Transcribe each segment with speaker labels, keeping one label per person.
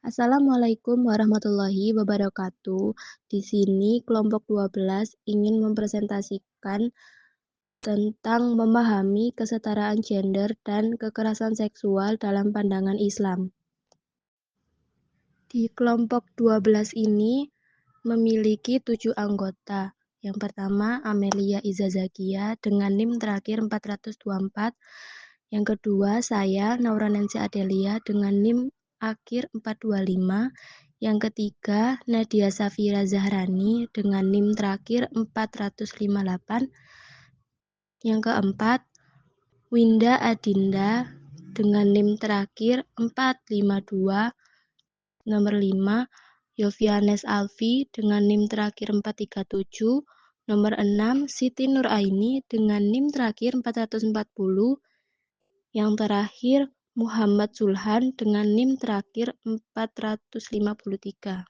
Speaker 1: Assalamualaikum warahmatullahi wabarakatuh. Di sini kelompok 12 ingin mempresentasikan tentang memahami kesetaraan gender dan kekerasan seksual dalam pandangan Islam. Di kelompok 12 ini memiliki 7 anggota. Yang pertama, Amelia Izazakia dengan NIM terakhir 424. Yang kedua, saya, Naura Nancy Adelia dengan NIM akhir 425. Yang ketiga, Nadia Safira Zahrani dengan NIM terakhir 458. Yang keempat, Winda Adinda dengan NIM terakhir 452. Nomor 5, Yovianes Alfi dengan NIM terakhir 437. Nomor 6, Siti Nuraini dengan NIM terakhir 440. Yang terakhir, Muhammad Zulhan dengan NIM terakhir 453.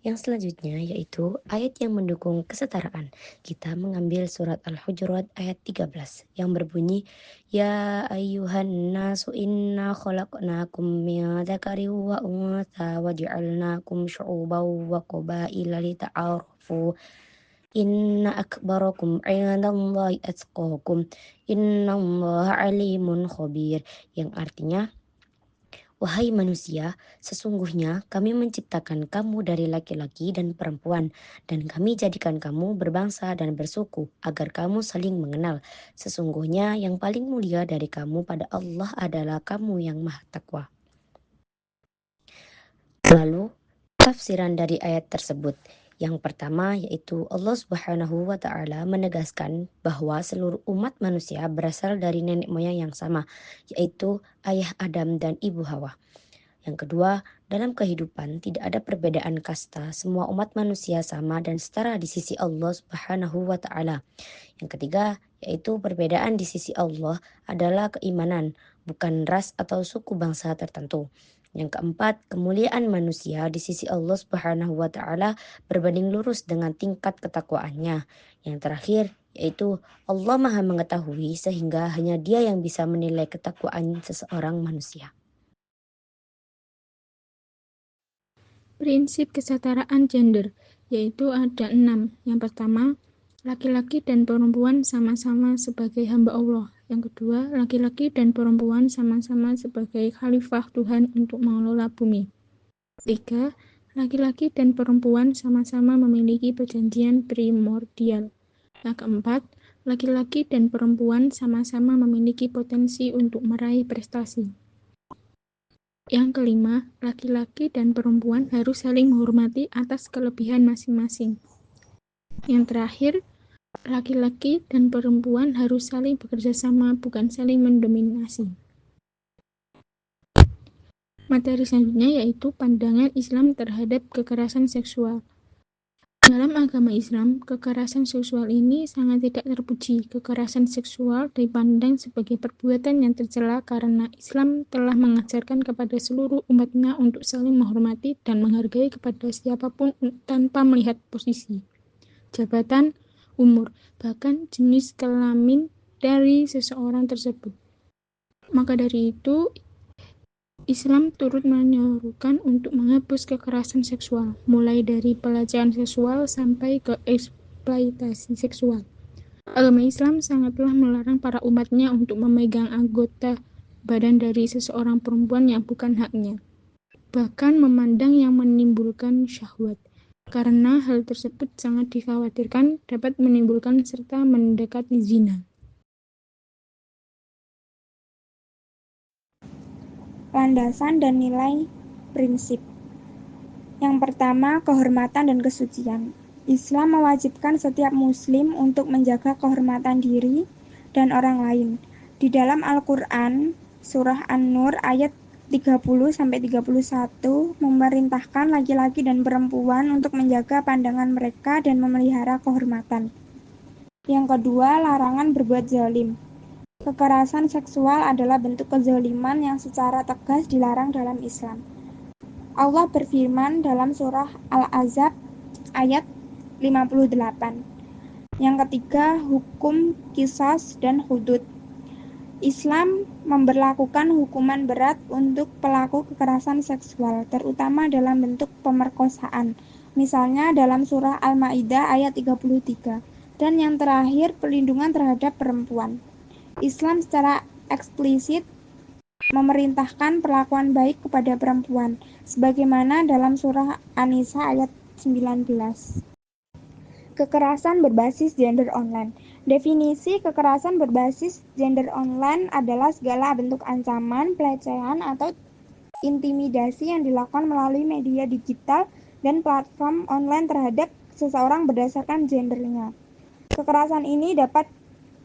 Speaker 2: Yang selanjutnya yaitu ayat yang mendukung kesetaraan. Kita mengambil surat Al-Hujurat ayat 13 yang berbunyi, Ya ayyuhan nasu inna khalaqnakum min dzakarin wa untha wa ja'alnakum syu'uban wa qabaila lita'arafu. Inna akbarakum 'indallahi atqakum. Innallaha 'alimun khabir. Yang artinya, wahai manusia, sesungguhnya kami menciptakan kamu dari laki-laki dan perempuan, dan kami jadikan kamu berbangsa dan bersuku, agar kamu saling mengenal. Sesungguhnya yang paling mulia dari kamu pada Allah adalah kamu yang maha takwa. Lalu, tafsiran dari ayat tersebut. Yang pertama yaitu Allah Subhanahu wa Ta'ala menegaskan bahwa seluruh umat manusia berasal dari nenek moyang yang sama, yaitu ayah Adam dan ibu Hawa. Yang kedua, dalam kehidupan tidak ada perbedaan kasta, semua umat manusia sama dan setara di sisi Allah Subhanahu wa Ta'ala. Yang ketiga, yaitu perbedaan di sisi Allah adalah keimanan, bukan ras atau suku bangsa tertentu. Yang keempat, kemuliaan manusia di sisi Allah Subhanahu wa Ta'ala berbanding lurus dengan tingkat ketakwaannya. Yang terakhir, yaitu Allah Maha mengetahui sehingga hanya Dia yang bisa menilai ketakwaan seseorang manusia.
Speaker 3: Prinsip kesetaraan gender, yaitu ada 6. Yang pertama, laki-laki dan perempuan sama-sama sebagai hamba Allah. Yang kedua, laki-laki dan perempuan sama-sama sebagai khalifah Tuhan untuk mengelola bumi. Ketiga, laki-laki dan perempuan sama-sama memiliki perjanjian primordial. Yang keempat, laki-laki dan perempuan sama-sama memiliki potensi untuk meraih prestasi. Yang kelima, laki-laki dan perempuan harus saling menghormati atas kelebihan masing-masing. Yang terakhir, laki-laki dan perempuan harus saling bekerja sama, bukan saling mendominasi. Materi selanjutnya yaitu pandangan Islam terhadap kekerasan seksual. Dalam agama Islam, kekerasan seksual ini sangat tidak terpuji. Kekerasan seksual dipandang sebagai perbuatan yang tercela karena Islam telah mengajarkan kepada seluruh umatnya untuk saling menghormati dan menghargai kepada siapapun tanpa melihat posisi, jabatan, umur, bahkan jenis kelamin dari seseorang tersebut. Maka dari itu, Islam turut menyerukan untuk menghapus kekerasan seksual, mulai dari pelecehan seksual sampai ke eksploitasi seksual. Agama Islam sangatlah melarang para umatnya untuk memegang anggota badan dari seseorang perempuan yang bukan haknya, bahkan memandang yang menimbulkan syahwat, karena hal tersebut sangat dikhawatirkan dapat menimbulkan serta mendekati zina.
Speaker 4: Landasan dan nilai prinsip. Yang pertama, kehormatan dan kesucian. Islam mewajibkan setiap muslim untuk menjaga kehormatan diri dan orang lain. Di dalam Al-Quran, surah An-Nur ayat 30-31 memerintahkan laki-laki dan perempuan untuk menjaga pandangan mereka dan memelihara kehormatan. Yang kedua, larangan berbuat zalim. Kekerasan seksual adalah bentuk kezaliman yang secara tegas dilarang dalam Islam. Allah berfirman dalam surah Al-Ahzab ayat 58. Yang ketiga, hukum qisas dan hudud. Islam memberlakukan hukuman berat untuk pelaku kekerasan seksual, terutama dalam bentuk pemerkosaan. Misalnya dalam surah Al-Maidah ayat 33. Dan yang terakhir, perlindungan terhadap perempuan. Islam secara eksplisit memerintahkan perlakuan baik kepada perempuan, sebagaimana dalam surah An-Nisa ayat 19. Kekerasan berbasis gender online. Definisi kekerasan berbasis gender online adalah segala bentuk ancaman, pelecehan, atau intimidasi yang dilakukan melalui media digital dan platform online terhadap seseorang berdasarkan gendernya. Kekerasan ini dapat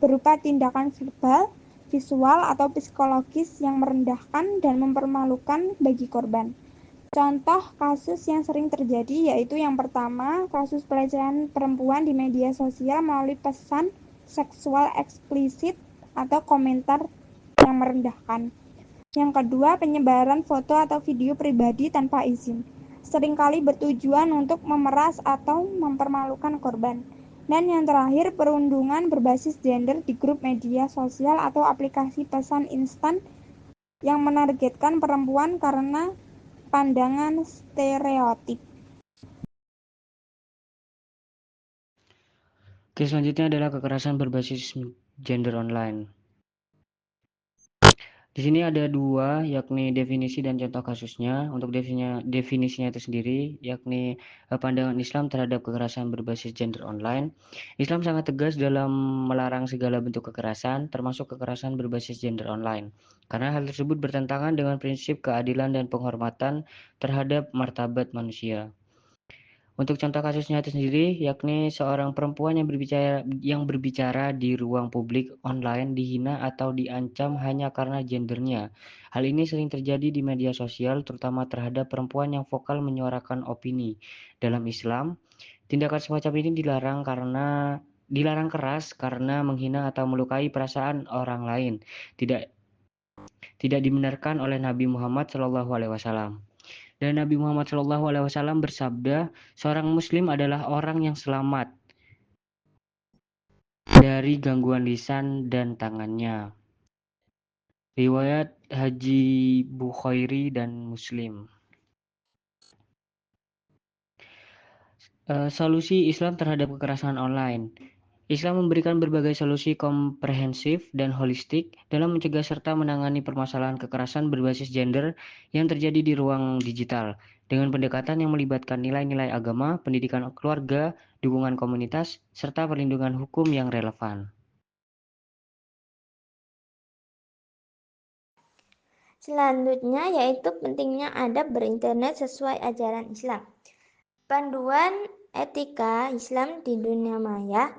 Speaker 4: berupa tindakan verbal, visual, atau psikologis yang merendahkan dan mempermalukan bagi korban. Contoh kasus yang sering terjadi yaitu yang pertama, kasus pelecehan perempuan di media sosial melalui pesan seksual eksplisit atau komentar yang merendahkan. Yang kedua, penyebaran foto atau video pribadi tanpa izin, seringkali bertujuan untuk memeras atau mempermalukan korban. Dan yang terakhir, perundungan berbasis gender di grup media sosial atau aplikasi pesan instan yang menargetkan perempuan karena pandangan stereotip.
Speaker 5: Oke, selanjutnya adalah kekerasan berbasis gender online. Di sini ada dua, yakni definisi dan contoh kasusnya. Untuk definisinya itu sendiri, yakni pandangan Islam terhadap kekerasan berbasis gender online. Islam sangat tegas dalam melarang segala bentuk kekerasan, termasuk kekerasan berbasis gender online. Karena hal tersebut bertentangan dengan prinsip keadilan dan penghormatan terhadap martabat manusia. Untuk contoh kasusnya itu sendiri, yakni seorang perempuan yang berbicara di ruang publik online dihina atau diancam hanya karena gendernya. Hal ini sering terjadi di media sosial, terutama terhadap perempuan yang vokal menyuarakan opini. Dalam Islam, tindakan semacam ini dilarang keras karena menghina atau melukai perasaan orang lain. Tidak dibenarkan oleh Nabi Muhammad SAW. Dan Nabi Muhammad SAW bersabda, seorang muslim adalah orang yang selamat dari gangguan lisan dan tangannya. Riwayat Haji Bukhairi dan Muslim. Solusi Islam terhadap kekerasan online. Islam memberikan berbagai solusi komprehensif dan holistik dalam mencegah serta menangani permasalahan kekerasan berbasis gender yang terjadi di ruang digital, dengan pendekatan yang melibatkan nilai-nilai agama, pendidikan keluarga, dukungan komunitas, serta perlindungan hukum yang relevan.
Speaker 6: Selanjutnya yaitu pentingnya adab berinternet sesuai ajaran Islam. Panduan etika Islam di dunia maya,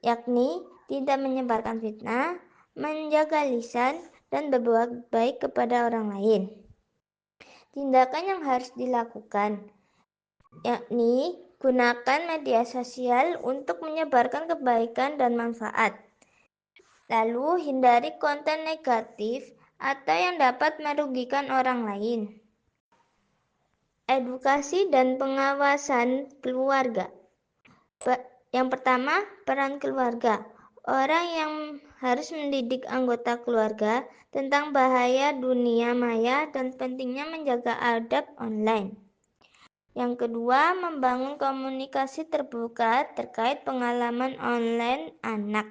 Speaker 6: yakni tidak menyebarkan fitnah, menjaga lisan, dan berbuat baik kepada orang lain. Tindakan yang harus dilakukan, yakni gunakan media sosial untuk menyebarkan kebaikan dan manfaat. Lalu hindari konten negatif atau yang dapat merugikan orang lain. Edukasi dan pengawasan keluarga. Yang pertama, peran keluarga. Orang yang harus mendidik anggota keluarga tentang bahaya dunia maya dan pentingnya menjaga adab online. Yang kedua, membangun komunikasi terbuka terkait pengalaman online anak.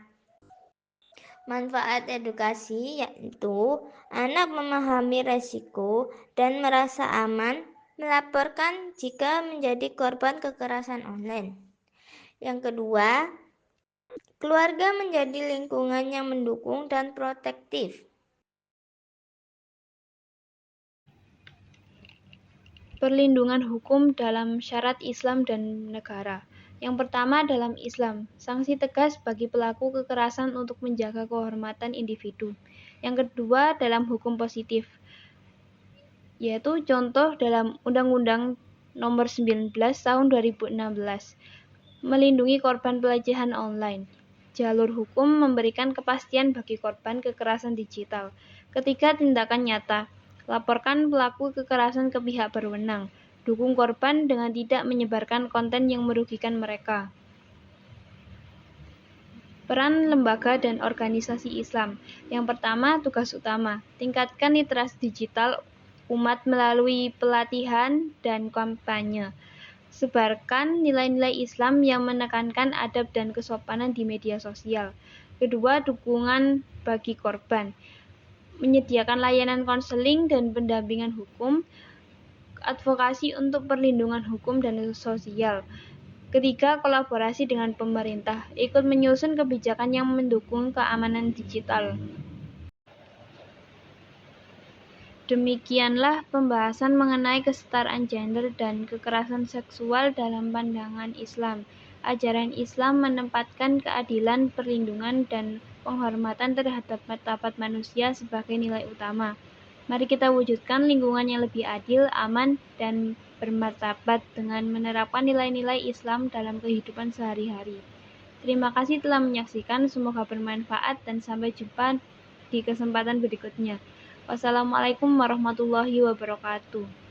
Speaker 6: Manfaat edukasi yaitu anak memahami resiko dan merasa aman melaporkan jika menjadi korban kekerasan online. Yang kedua, keluarga menjadi lingkungan yang mendukung dan protektif.
Speaker 1: Perlindungan hukum dalam syarat Islam dan negara. Yang pertama, dalam Islam, sanksi tegas bagi pelaku kekerasan untuk menjaga kehormatan individu. Yang kedua, dalam hukum positif, yaitu contoh dalam Undang-Undang Nomor 19 Tahun 2016, melindungi korban pelecehan online. Jalur hukum memberikan kepastian bagi korban kekerasan digital. Ketiga, tindakan nyata. Laporkan pelaku kekerasan ke pihak berwenang. dukung korban dengan tidak menyebarkan konten yang merugikan mereka. Peran lembaga dan organisasi Islam. Yang pertama, tugas utama, tingkatkan literasi digital umat melalui pelatihan dan kampanye. Sebarkan nilai-nilai Islam yang menekankan adab dan kesopanan di media sosial. Kedua, dukungan bagi korban. Menyediakan layanan konseling dan pendampingan hukum, advokasi untuk perlindungan hukum dan sosial. Ketiga, kolaborasi dengan pemerintah, ikut menyusun kebijakan yang mendukung keamanan digital. Demikianlah pembahasan mengenai kesetaraan gender dan kekerasan seksual dalam pandangan Islam. Ajaran Islam menempatkan keadilan, perlindungan, dan penghormatan terhadap martabat manusia sebagai nilai utama. Mari kita wujudkan lingkungan yang lebih adil, aman, dan bermartabat dengan menerapkan nilai-nilai Islam dalam kehidupan sehari-hari. Terima kasih telah menyaksikan, semoga bermanfaat dan sampai jumpa di kesempatan berikutnya. Wassalamualaikum warahmatullahi wabarakatuh.